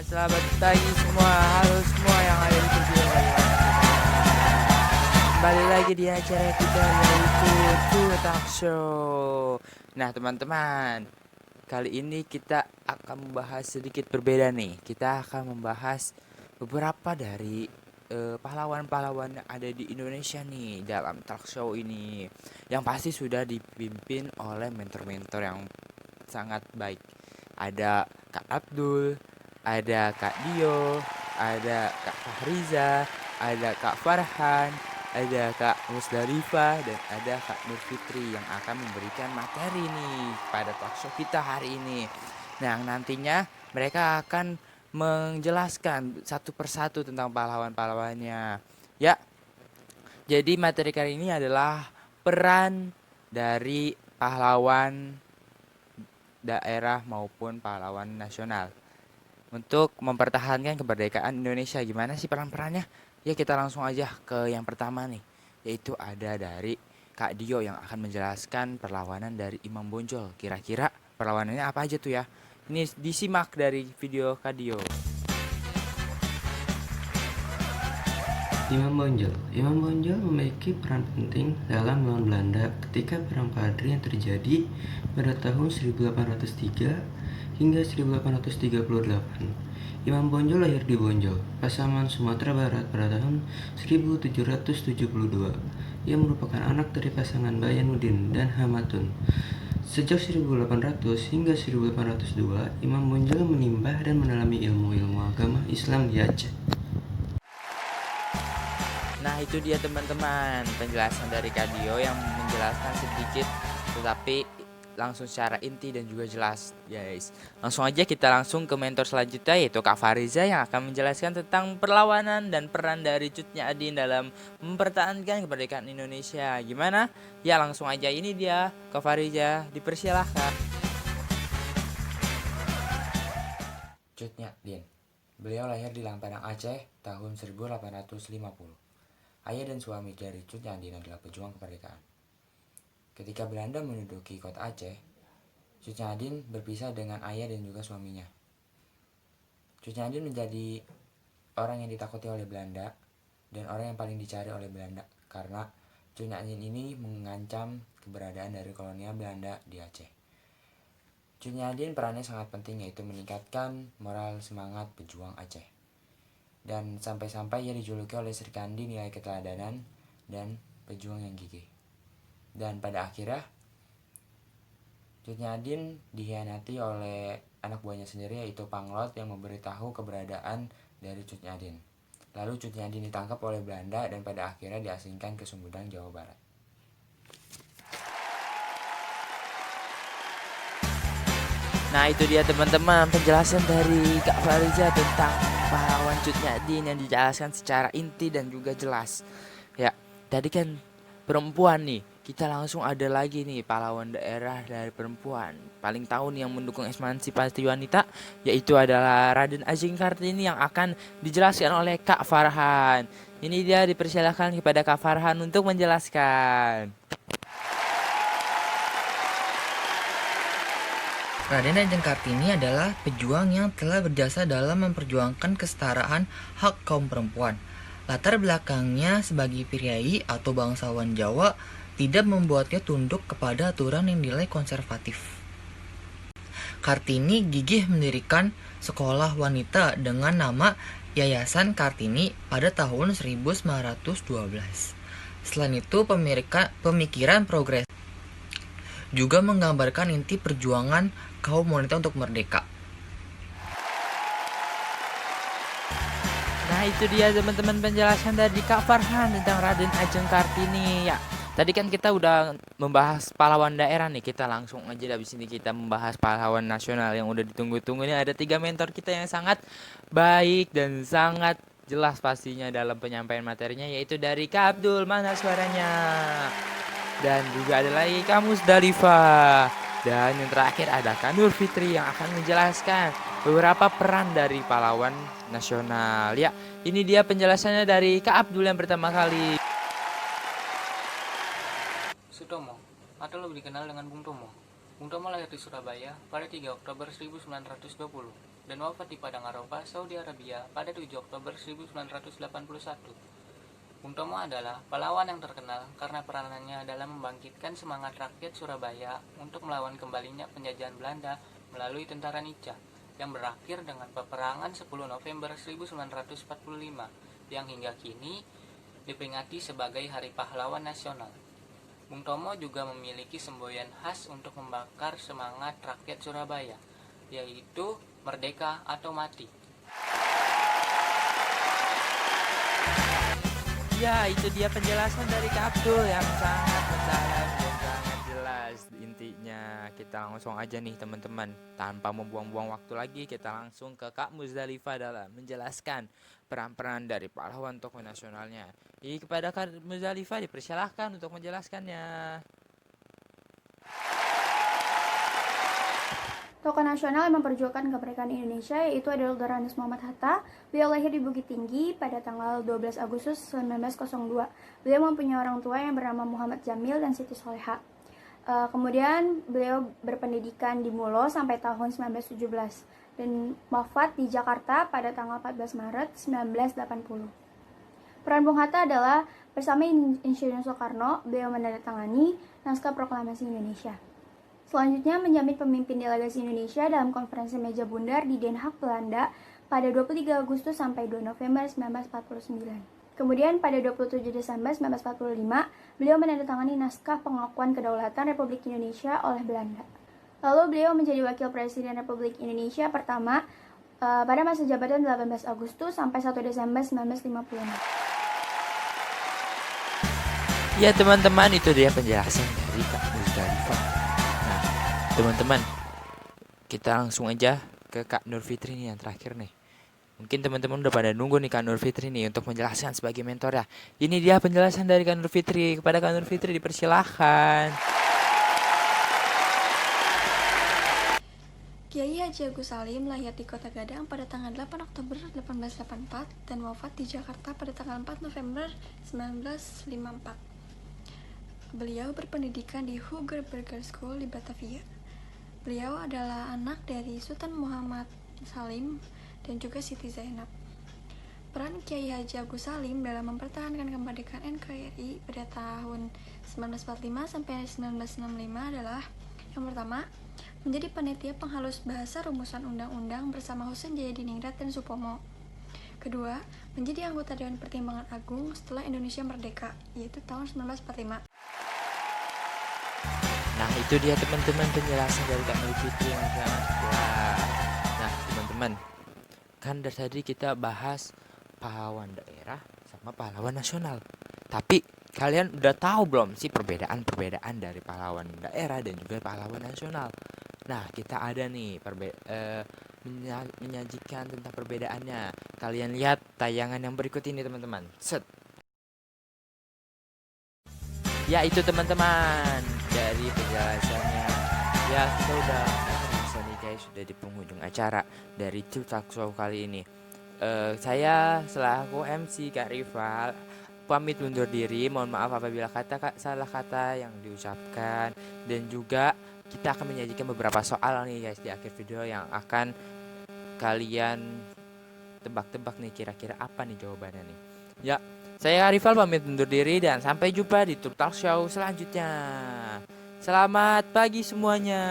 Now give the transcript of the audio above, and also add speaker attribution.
Speaker 1: Selamat pagi semua, halo semua yang ada di video kali ini. Kembali lagi di acara kita yaitu True Talk Show. Nah teman-teman, kali ini kita akan membahas sedikit berbeda nih. Kita akan membahas beberapa dari pahlawan-pahlawan yang ada di Indonesia nih dalam talk show ini, yang pasti sudah dipimpin oleh mentor-mentor yang sangat baik. Ada Kak Abdul, ada Kak Dio, ada Kak Fahriza, ada Kak Farhan, ada Kak Musdalifah, dan ada Kak Nur Fitri yang akan memberikan materi nih pada talk show kita hari ini. Nah, nantinya mereka akan menjelaskan satu persatu tentang pahlawan-pahlawannya. Ya, jadi materi kali ini adalah peran dari pahlawan daerah maupun pahlawan nasional untuk mempertahankan kemerdekaan Indonesia. Gimana sih peran-perannya? Ya kita langsung aja ke yang pertama nih, yaitu ada dari Kak Dio yang akan menjelaskan perlawanan dari Imam Bonjol. Kira-kira perlawanannya apa aja tuh ya? Ini disimak dari video Kak Dio.
Speaker 2: Imam Bonjol memiliki peran penting dalam melawan Belanda ketika Perang Padri yang terjadi pada tahun 1803 hingga 1838. Imam Bonjol lahir di Bonjol, Pasaman, Sumatera Barat pada tahun 1772. Ia merupakan anak dari pasangan Bayanuddin dan Hamatun. Sejak 1800 hingga 1802, Imam Bonjol menimba dan mendalami ilmu-ilmu agama Islam di Aceh.
Speaker 1: Nah itu dia teman-teman, penjelasan dari Kak Dio yang menjelaskan sedikit tetapi langsung secara inti dan juga jelas guys. Langsung aja kita langsung ke mentor selanjutnya, yaitu Kak Fahriza yang akan menjelaskan tentang perlawanan dan peran dari Cut Nyak Dien dalam mempertahankan kemerdekaan Indonesia. Gimana? Ya langsung aja, ini dia Kak Fahriza, dipersilahkan.
Speaker 3: Cut Nyak Dien. Beliau lahir di Lampadang, Aceh tahun 1850. Ayah dan suami dari Cut Nyak Dien adalah pejuang kemerdekaan. Ketika Belanda menduduki kota Aceh, Cut Nyak Dien berpisah dengan ayah dan juga suaminya. Cut Nyak Dien menjadi orang yang ditakuti oleh Belanda dan orang yang paling dicari oleh Belanda karena Cut Nyak Dien ini mengancam keberadaan dari kolonial Belanda di Aceh. Cut Nyak Dien perannya sangat penting, yaitu meningkatkan moral semangat pejuang Aceh. Dan sampai-sampai ia dijuluki oleh Sri Kandi nilai keteladanan dan pejuang yang gigih. Dan pada akhirnya Cut Nyak Dien dikhianati oleh anak buahnya sendiri, yaitu Panglot, yang memberitahu keberadaan dari Cut Nyak Dien. Lalu Cut Nyak Dien ditangkap oleh Belanda dan pada akhirnya diasingkan ke Sumedang, Jawa Barat.
Speaker 1: Nah itu dia teman-teman, penjelasan dari Kak Fahriza tentang pahlawan Cut Nyak Dien yang dijelaskan secara inti dan juga jelas. Ya, tadi kan perempuan nih, kita langsung ada lagi nih pahlawan daerah dari perempuan paling tahu nih yang mendukung emansipasi wanita, yaitu adalah Raden Ajeng Kartini yang akan dijelaskan oleh Kak Farhan. Ini dia, dipersilakan kepada Kak Farhan untuk menjelaskan.
Speaker 4: Raden Ajeng Kartini adalah pejuang yang telah berjasa dalam memperjuangkan kesetaraan hak kaum perempuan. Latar belakangnya sebagai priai atau bangsawan Jawa tidak membuatnya tunduk kepada aturan yang dinilai konservatif. Kartini gigih mendirikan sekolah wanita dengan nama Yayasan Kartini pada tahun 1912. Selain itu, pemikiran progresif juga menggambarkan inti perjuangan kaum wanita untuk merdeka.
Speaker 1: Nah itu dia teman-teman, penjelasan dari Kak Farhan tentang Raden Ajeng Kartini. Ya, tadi kan kita udah membahas pahlawan daerah nih, kita langsung aja habis ini kita membahas pahlawan nasional yang udah ditunggu-tunggu. Ini ada 3 mentor kita yang sangat baik dan sangat jelas pastinya dalam penyampaian materinya, yaitu dari Kak Abdul, mana suaranya? Dan juga ada lagi Kak Musdalifah. Dan yang terakhir ada Kak Nur Fitri yang akan menjelaskan beberapa peran dari pahlawan nasional. Ya, ini dia penjelasannya dari Kak Abdul yang pertama kali.
Speaker 5: Sutomo atau lebih dikenal dengan Bung Tomo Bung Tomo lahir di Surabaya pada 3 Oktober 1920 dan wafat di Padang Arafah, Saudi Arabia pada 7 Oktober 1981. Bung Tomo adalah pahlawan yang terkenal karena peranannya dalam membangkitkan semangat rakyat Surabaya untuk melawan kembalinya penjajahan Belanda melalui tentara Nica yang berakhir dengan peperangan 10 November 1945 yang hingga kini diperingati sebagai Hari Pahlawan Nasional. Bung Tomo juga memiliki semboyan khas untuk membakar semangat rakyat Surabaya, yaitu merdeka atau mati.
Speaker 1: Ya, itu dia penjelasan dari Kak Abdul yang sangat mendalam dan sangat jelas. Intinya kita langsung aja nih teman-teman, tanpa membuang-buang waktu lagi, kita langsung ke Kak Muzdalifah dalam menjelaskan peran-peran dari pahlawan tokoh nasionalnya. Jadi kepada Kak Muzdalifah dipersilahkan untuk menjelaskannya.
Speaker 6: Tokoh nasional yang memperjuangkan kemerdekaan Indonesia yaitu adalah Dr. Muhammad Hatta. Beliau lahir di Bukit Tinggi pada tanggal 12 Agustus 1902. Beliau mempunyai orang tua yang bernama Muhammad Jamil dan Siti Soleha. Kemudian beliau berpendidikan di Mulo sampai tahun 1917 dan wafat di Jakarta pada tanggal 14 Maret 1980. Peran Bung Hatta adalah bersama Insinyur Soekarno, beliau menandatangani naskah proklamasi Indonesia. Selanjutnya menjamin pemimpin delegasi Indonesia dalam konferensi meja bundar di Den Haag, Belanda pada 23 Agustus sampai 2 November 1949. Kemudian pada 27 Desember 1945, beliau menandatangani naskah pengakuan kedaulatan Republik Indonesia oleh Belanda. Lalu beliau menjadi Wakil Presiden Republik Indonesia pertama pada masa jabatan 18 Agustus sampai 1 Desember 1956.
Speaker 1: Ya teman-teman, itu dia penjelasan dari Kak Muzdalifah. Nah teman-teman, kita langsung aja ke Kak Nur Fitri nih yang terakhir nih. Mungkin teman-teman udah pada nunggu nih Kak Nur Fitri nih untuk menjelaskan sebagai mentor ya. Ini dia penjelasan dari Kak Nur Fitri. Kepada Kak Nur Fitri dipersilahkan.
Speaker 7: Kiai Haji Agus Salim lahir di Kota Gadang pada tanggal 8 Oktober 1884 dan wafat di Jakarta pada tanggal 4 November 1954. Beliau berpendidikan di Hooger Burger School di Batavia. Beliau adalah anak dari Sultan Muhammad Salim dan juga Siti Zainab. Peran Kiai Haji Agus Salim dalam mempertahankan kemerdekaan NKRI pada tahun 1945 sampai 1965 adalah: yang pertama, menjadi panitia penghalus bahasa rumusan undang-undang bersama Husein Jayadiningrat dan Supomo. Kedua, menjadi anggota Dewan Pertimbangan Agung setelah Indonesia merdeka, yaitu tahun 1945.
Speaker 1: Nah itu dia teman-teman penjelasan dari Kak Nur Fitri yang sangat jelas. Nah teman-teman, kan dari tadi kita bahas pahlawan daerah sama pahlawan nasional. Tapi kalian udah tahu belum sih perbedaan-perbedaan dari pahlawan daerah dan juga pahlawan nasional? Nah kita ada nih menyajikan tentang perbedaannya. Kalian lihat tayangan yang berikut ini teman-teman. Set. Ya itu teman-teman dari penjelasannya. Ya kita udah bisa nih guys, sudah di penghujung acara dari Talk Show kali ini. Saya selaku MC Kak Rival pamit undur diri. Mohon maaf apabila salah kata yang diucapkan. Dan juga kita akan menyajikan beberapa soal nih guys di akhir video yang akan kalian tebak-tebak nih kira-kira apa nih jawabannya nih. Ya, saya Rival pamit undur diri dan sampai jumpa di Talk Show selanjutnya. Selamat pagi semuanya.